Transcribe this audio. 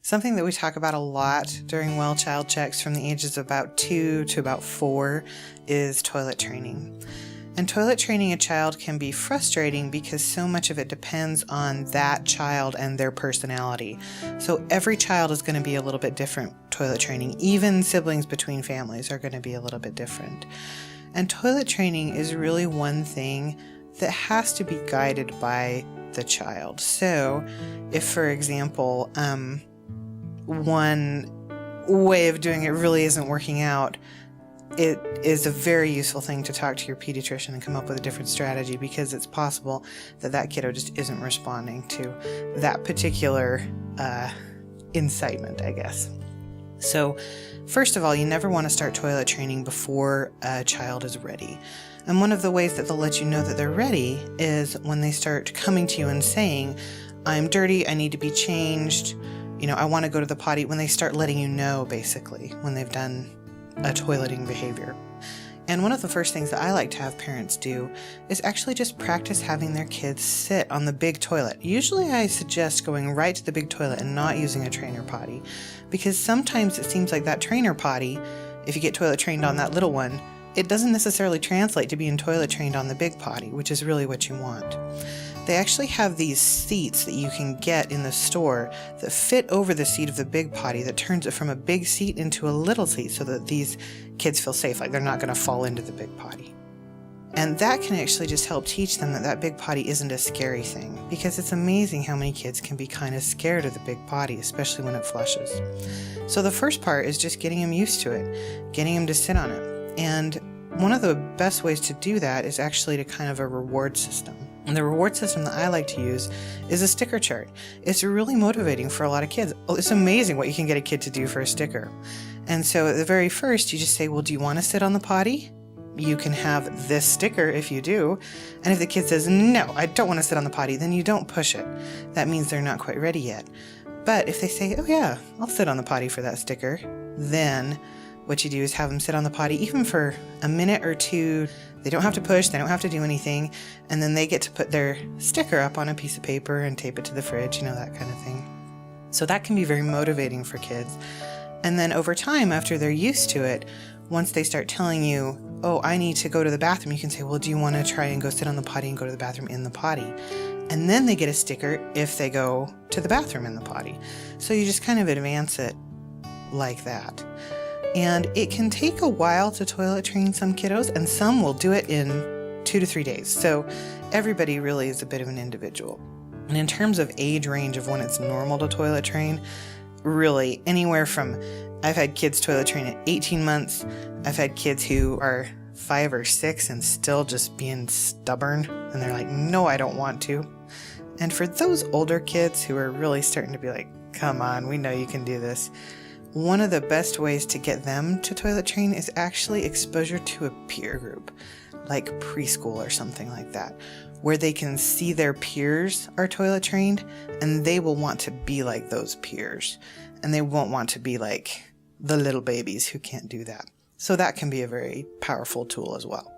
Something that we talk about a lot during well child checks from the ages of about 2 to about 4 is toilet training. And toilet training a child can be frustrating because so much of it depends on that child and their personality. So every child is going to be a little bit different toilet training. Even siblings between families are going to be a little bit different. And toilet training is really one thing that has to be guided by the child. So if, for example, one way of doing it really isn't working out, it is a very useful thing to talk to your pediatrician and come up with a different strategy, because it's possible that that kiddo just isn't responding to that particular incitement, I guess. So first of all, you never want to start toilet training before a child is ready. And one of the ways that they'll let you know that they're ready is when they start coming to you and saying, I'm dirty, I need to be changed, I want to go to the potty, when they start letting you know, basically, when they've done a toileting behavior. And one of the first things that I like to have parents do is actually just practice having their kids sit on the big toilet. Usually I suggest going right to the big toilet and not using a trainer potty, because sometimes it seems like that trainer potty, if you get toilet trained on that little one, it doesn't necessarily translate to being toilet trained on the big potty, which is really what you want. They actually have these seats that you can get in the store that fit over the seat of the big potty, that turns it from a big seat into a little seat so that these kids feel safe, like they're not going to fall into the big potty. And that can actually just help teach them that that big potty isn't a scary thing, because it's amazing how many kids can be kind of scared of the big potty, especially when it flushes. So the first part is just getting them used to it, getting them to sit on it. And one of the best ways to do that is actually to kind of a reward system. And the reward system that I like to use is a sticker chart. It's really motivating for a lot of kids. It's amazing what you can get a kid to do for a sticker. And so at the very first, you just say, well, do you want to sit on the potty? You can have this sticker if you do. And if the kid says, no, I don't want to sit on the potty, then you don't push it. That means they're not quite ready yet. But if they say, oh yeah, I'll sit on the potty for that sticker, then what you do is have them sit on the potty even for a minute or two. They don't have to push, they don't have to do anything, and then they get to put their sticker up on a piece of paper and tape it to the fridge, that kind of thing. So that can be very motivating for kids. And then over time, after they're used to it, once they start telling you, oh, I need to go to the bathroom, you can say, well, do you want to try and go sit on the potty and go to the bathroom in the potty? And then they get a sticker if they go to the bathroom in the potty. So you just kind of advance it like that. And it can take a while to toilet train some kiddos, and some will do it in 2 to 3 days. So everybody really is a bit of an individual. And in terms of age range of when it's normal to toilet train, really anywhere from, I've had kids toilet train at 18 months. I've had kids who are 5 or 6 and still just being stubborn. And they're like, no, I don't want to. And for those older kids who are really starting to be like, come on, we know you can do this, one of the best ways to get them to toilet train is actually exposure to a peer group, like preschool or something like that, where they can see their peers are toilet trained, and they will want to be like those peers, and they won't want to be like the little babies who can't do that. So that can be a very powerful tool as well.